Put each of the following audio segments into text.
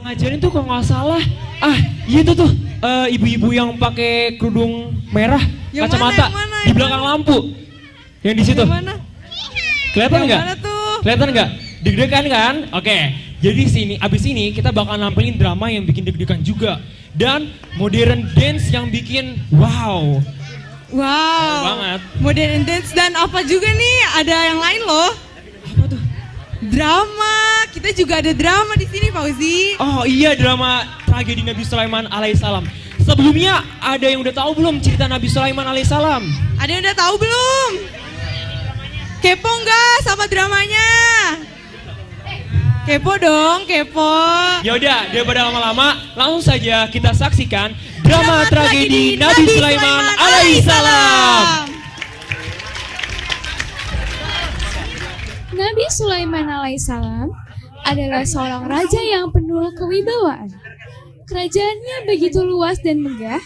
ngajarin tuh kalau nggak salah, iya tuh ibu-ibu yang pakai kerudung merah, Yang kacamata mana, di belakang lampu, yang di situ. Yang mana? Kelihatan Yang nggak? mana tuh? Kelihatan nggak? Deg-degan kan? Oke. Jadi abis ini kita bakal nampilin drama yang bikin deg-degan juga dan modern dance yang bikin wow. Wow. Banget. Modern dance dan apa juga nih? Ada yang lain loh. Apa tuh? Drama. Kita juga ada drama di sini, Fauzi. Oh iya, drama tragedi Nabi Sulaiman alaihissalam. Sebelumnya ada yang udah tahu belum cerita Nabi Sulaiman alaihissalam? Ada yang udah tahu belum? Kepo nggak sama dramanya? Kepo dong, kepo. Ya udah, daripada lama-lama, langsung saja kita saksikan drama tragedi Nabi Sulaiman alaihissalam. Nabi Sulaiman alaihissalam adalah seorang raja yang penuh kewibawaan. Kerajaannya begitu luas dan megah.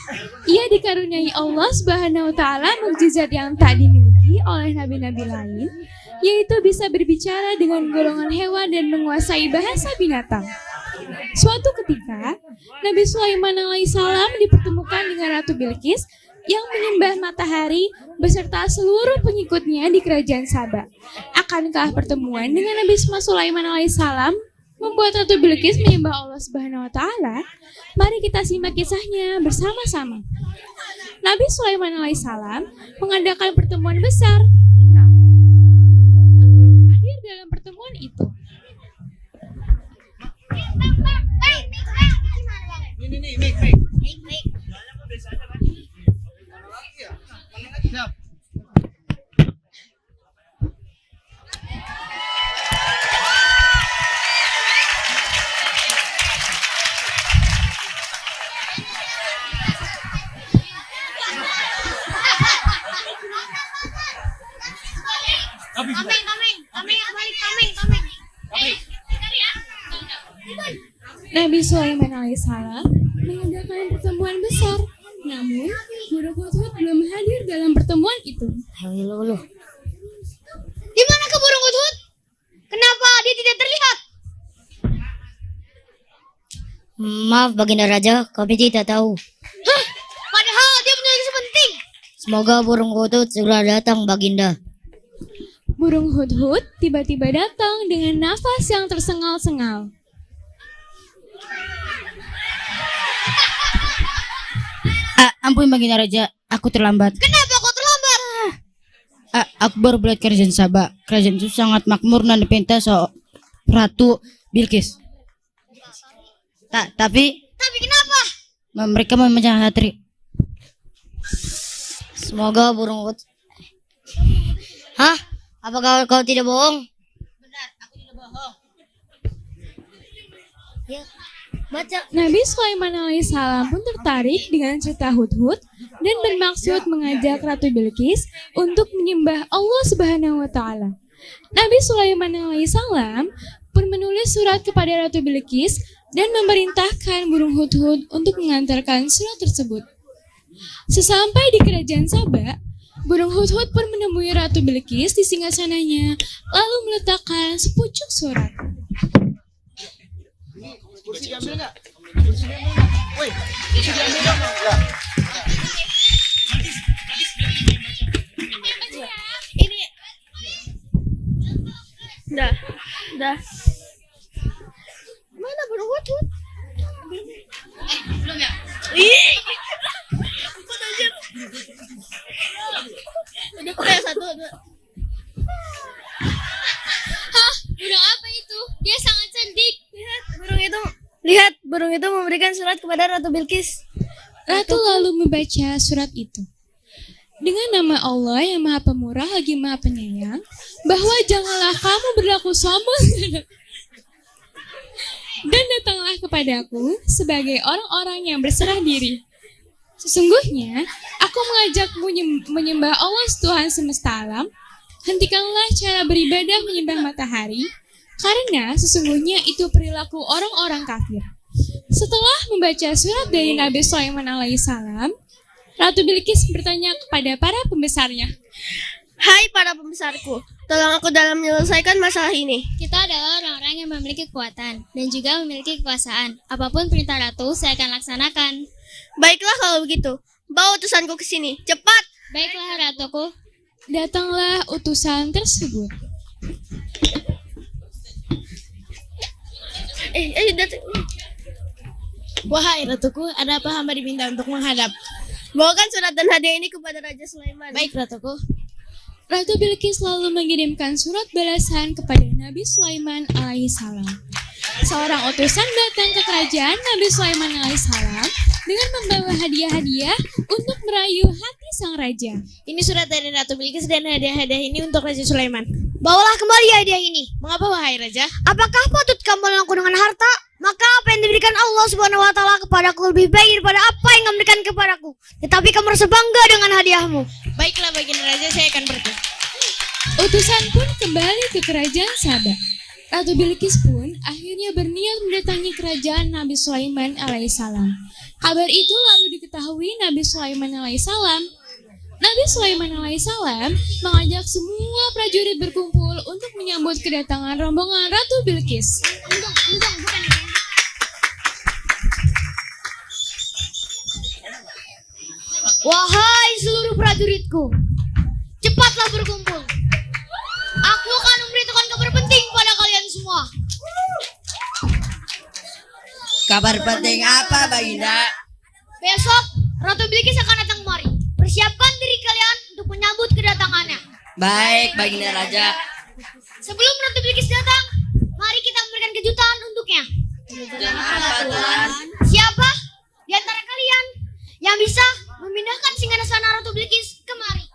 Ia dikaruniai Allah Subhanahu wa taala mukjizat yang tak dimiliki oleh nabi-nabi lain, yaitu bisa berbicara dengan golongan hewan dan menguasai bahasa binatang. Suatu ketika, Nabi Sulaiman alaihissalam dipertemukan dengan Ratu Bilqis yang menyembah matahari beserta seluruh pengikutnya di kerajaan Saba. Akankah pertemuan dengan Nabi Sulaiman alaihissalam membuat Ratu Bilqis menyembah Allah Subhanahu wa taala? Mari kita simak kisahnya bersama-sama. Nabi Sulaiman alaihissalam mengadakan pertemuan besar. Hadir dalam pertemuan itu. Nabi Sulaiman alaihissalam mengadakan pertemuan besar. Namun, burung hut-hut belum hadir dalam pertemuan itu. Halo. Di mana ke burung hut-hut? Kenapa dia tidak terlihat? Maaf Baginda Raja, kami tidak tahu. Hah? Padahal dia punya tugas penting. Semoga burung hut-hut segera datang Baginda. Burung hut-hut tiba-tiba datang dengan nafas yang tersengal-sengal. Ampun Baginda Raja, aku terlambat. Kenapa kau terlambat? Aku baru balik kerajaan Sabah. Kerajaan itu sangat makmur dan diperintah Ratu Bilqis. Tapi Kenapa? mereka memecah hati. Semoga burung hut. Hah? Apakah kau tidak bohong? Benar, aku tidak bohong. Ya, baca. Nabi Sulaiman alaihissalam pun tertarik dengan cerita hut-hut dan bermaksud mengajak Ratu Bilqis untuk menyembah Allah Subhanahu wa taala. Nabi Sulaiman alaihissalam pun menulis surat kepada Ratu Bilqis dan memerintahkan burung hut-hut untuk mengantarkan surat tersebut. Sesampai di kerajaan Saba, burung hut-hut pun menemui Ratu Bilqis di singgasananya, lalu meletakkan sepucuk surat. Kursi diambil nggak? Kursi diambil nggak? Woi, kursi diambil dong. Lah. Ini. Dah. Mana burung hut-hut? Belum ya? Ih. Udah kayak satu. Hah, burung apa itu? Dia sangat cerdik. Lihat, burung itu memberikan surat kepada Ratu Bilqis. Ratu lalu membaca surat itu. Dengan nama Allah yang Maha Pemurah lagi Maha Penyayang, bahwa janganlah kamu berlaku sombong dan datanglah kepadaku sebagai orang-orang yang berserah diri. Sesungguhnya, aku mengajakmu menyembah Allah Tuhan semesta alam. Hentikanlah cara beribadah menyembah matahari, karena sesungguhnya itu perilaku orang-orang kafir. Setelah membaca surat dari Nabi Sulaiman alaihissalam, Ratu Bilqis bertanya kepada para pembesarnya. Hai para pembesarku, Tolong aku dalam menyelesaikan masalah ini. Kita adalah orang-orang yang memiliki kekuatan dan juga memiliki kekuasaan. Apapun perintah ratu, saya akan laksanakan. Baiklah kalau begitu. Bawa utusanku ke sini. Cepat. Baiklah, ratuku. Datanglah utusan tersebut. Datang. Wahai ratuku, ada apa hamba diminta untuk menghadap? Bawakan surat dan hadiah ini kepada Raja Sulaiman. Baik ratuku. Ratu Bilqis lalu mengirimkan surat balasan kepada Nabi Sulaiman alaihissalam. Seorang utusan datang ke kerajaan Nabi Sulaiman alaihissalam dengan membawa hadiah-hadiah untuk merayu hati sang raja. Ini surat dari Ratu Bilqis dan hadiah-hadiah ini untuk Raja Sulaiman. Bawalah kembali hadiah ini. Mengapa wahai raja? Apakah patut kamu menolongku dengan harta? Maka apa yang diberikan Allah Subhanahu wa taala kepadaku lebih baik daripada apa yang kamu berikan kepadaku. Tetapi kamu merasa bangga dengan hadiahmu. Baiklah baginda raja, saya akan pergi. Utusan pun kembali ke kerajaan Saba. Ratu Bilqis pun akhirnya berniat mendatangi kerajaan Nabi Sulaiman alaihissalam. Kabar itu lalu diketahui Nabi Sulaiman alaihissalam. Nabi Sulaiman alaihissalam mengajak semua prajurit berkumpul untuk menyambut kedatangan rombongan Ratu Bilqis. Wahai seluruh prajuritku, cepatlah berkumpul. Aku akan memberitahukan kabar penting pada kalian semua. Kabar penting apa, Baginda? Besok Ratu Bilqis akan datang kemari. Persiapkan diri kalian untuk menyambut kedatangannya. Baik, Baginda Raja. Sebelum Ratu Bilqis datang, mari kita memberikan kejutan untuknya. Kejutan apa, Tuan? Siapa di antara kalian yang bisa memindahkan singgasana Ratu Bilqis kemari?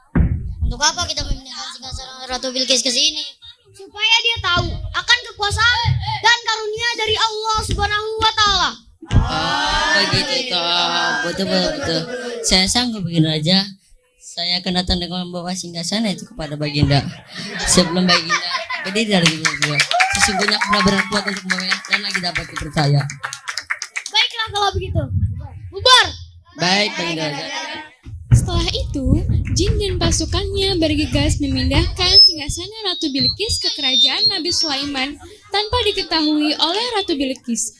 Untuk apa kita memindahkan singgasana Ratu Bilqis ke sini? Supaya dia tahu akan kekuasaan dan karunia dari Allah Subhanahu wa taala. Oh, begitu toh. Betul. Saya sanggup, Baginda Raja. Saya akan datang dengan membawa singgasana itu kepada Baginda. Sebelum Baginda berdiri dari dulu. Sesungguhnya aku benar kuat untuk membawanya dan lagi dapat dipercaya. Baiklah kalau begitu. Bubar. Baik, Baginda Raja. Setelah itu, jin dan pasukannya bergegas memindahkan singgasana Ratu Bilqis ke kerajaan Nabi Sulaiman tanpa diketahui oleh Ratu Bilqis.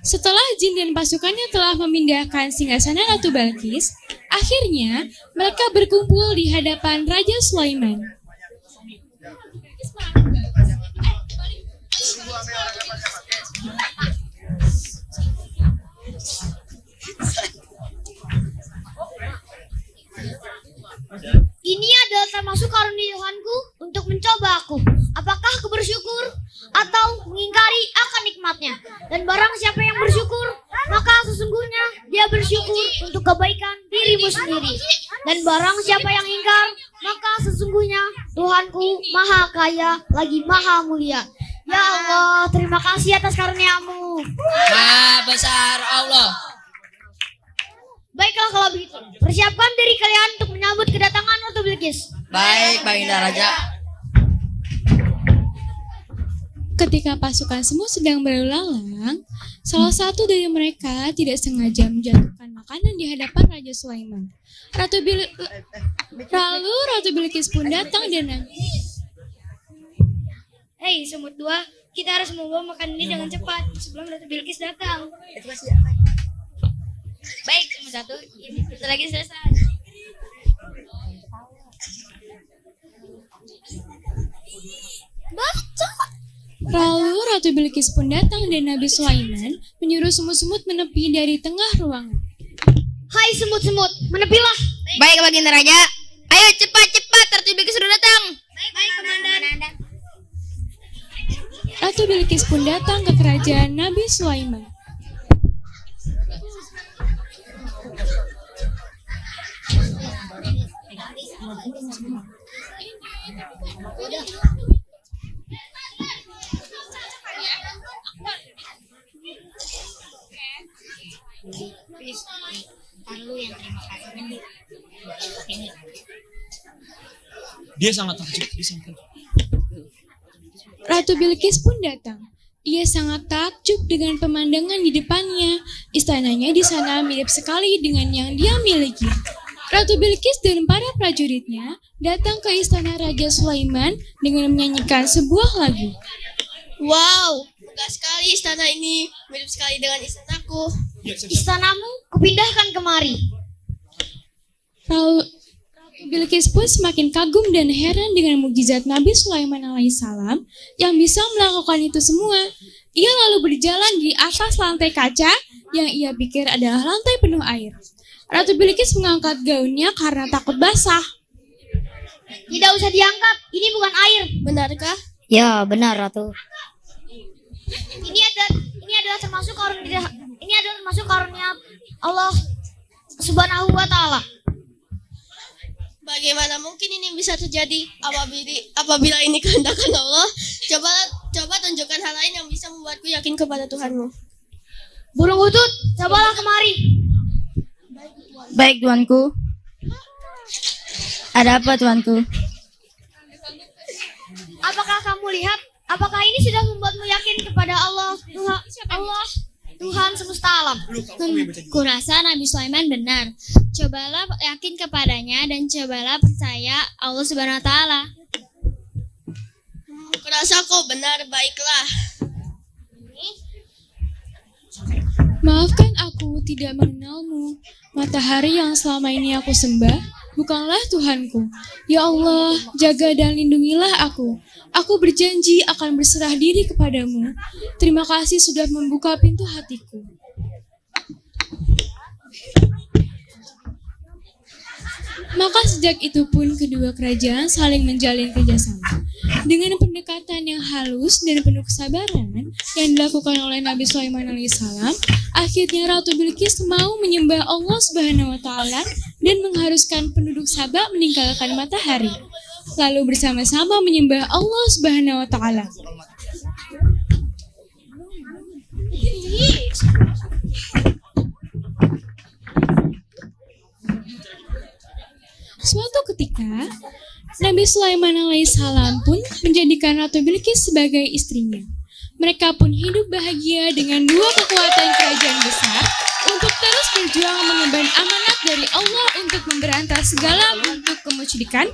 Setelah jin dan pasukannya telah memindahkan singgasana Ratu Bilqis, akhirnya mereka berkumpul di hadapan Raja Sulaiman. Ini adalah termasuk karunia Tuhanku untuk mencoba aku. Apakah aku bersyukur atau mengingkari akan nikmatnya? Dan barang siapa yang bersyukur, maka sesungguhnya dia bersyukur untuk kebaikan dirimu sendiri. Dan barang siapa yang ingkar, maka sesungguhnya Tuhanku maha kaya lagi maha mulia. Ya Allah, terima kasih atas karuniamu. Maha besar Allah. Baiklah kalau begitu, persiapkan diri kalian untuk menyambut kedatangan Ratu Bilqis. Baik, Baginda Raja. Ketika pasukan semua sedang berlalu lalang, salah satu dari mereka tidak sengaja menjatuhkan makanan di hadapan Raja Sulaiman. Lalu Ratu Bilqis pun datang dan nangis. Hei, semut dua, kita harus membawa makanan ini dengan cepat sebelum Ratu Bilqis datang. Baik, cuma satu. Ini bentar lagi selesai. Lalu Ratu Bilqis pun datang dan Nabi Sulaiman menyuruh semut-semut menepi dari tengah ruangan. Hai semut-semut, menepilah. Baik, Baginda Raja. Ayo cepat, Ratu Bilqis sudah datang. Baik, Komandan. Ratu Bilqis pun datang ke kerajaan Nabi Sulaiman. Dia sangat takjub. Ratu Bilqis pun datang. Ia sangat takjub dengan pemandangan di depannya. Istananya di sana mirip sekali dengan yang dia miliki. Ratu Bilqis dan para prajuritnya datang ke istana Raja Sulaiman dengan menyanyikan sebuah lagu. Wow, megah sekali istana ini. Mirip sekali dengan istanaku. Istanamu kupindahkan kemari. Ratu Bilqis pun semakin kagum dan heran dengan mukjizat Nabi Sulaiman alaihissalam yang bisa melakukan itu semua. Ia lalu berjalan di atas lantai kaca yang ia pikir adalah lantai penuh air. Ratu Bilqis mengangkat gaunnya karena takut basah. Tidak usah diangkat, ini bukan air. Benarkah? Ya, benar Ratu. Ini adalah termasuk karunia Allah Subhanahu wa taala. Bagaimana mungkin ini bisa terjadi apabila ini kehendakan Allah? Coba tunjukkan hal lain yang bisa membuatku yakin kepada Tuhanmu. Burung hutut, cobalah kemari. Baik tuanku. Ada apa tuanku? Apakah kamu lihat? Apakah ini sudah membuatmu yakin kepada Allah Tuhan semesta alam? Kurasa Nabi Sulaiman benar. Cobalah yakin kepadanya dan cobalah percaya Allah Subhanahu wa taala. Kurasa kau benar, baiklah. Maafkan aku tidak mengenalmu. Matahari yang selama ini aku sembah bukanlah Tuhanku. Ya Allah, jaga dan lindungilah aku. Aku berjanji akan berserah diri kepadamu. Terima kasih sudah membuka pintu hatiku. Maka sejak itu pun kedua kerajaan saling menjalin kerjasama. Dengan pendekatan yang halus dan penuh kesabaran yang dilakukan oleh Nabi Sulaiman alaihissalam, akhirnya Ratu Bilqis mau menyembah Allah Subhanahu wa taala dan mengharuskan penduduk Sabah meninggalkan matahari, lalu bersama-sama menyembah Allah Subhanahu wa taala. Suatu ketika, Nabi Sulaiman alaihissalam pun menjadikan Ratu Bilqis sebagai istrinya. Mereka pun hidup bahagia dengan dua kekuatan kerajaan besar untuk terus berjuang mengemban amanat dari Allah untuk memberantas segala bentuk kemusyrikan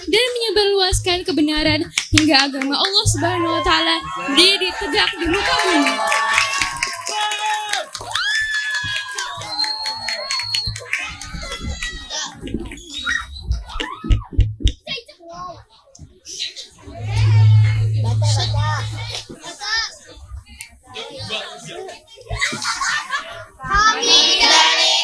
dan menyebarluaskan kebenaran hingga agama Allah Subhanahu wa taala berdiri tegak di muka bumi. Kami dari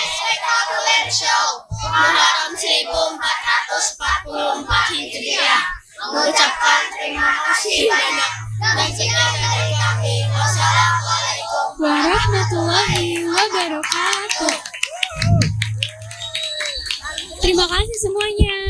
Spectacular Show Muharram 1444 Hijriah mengucapkan terima kasih banyak dan sekian dari kami. Wassalamualaikum Warahmatullahi wabarakatuh. Terima kasih semuanya.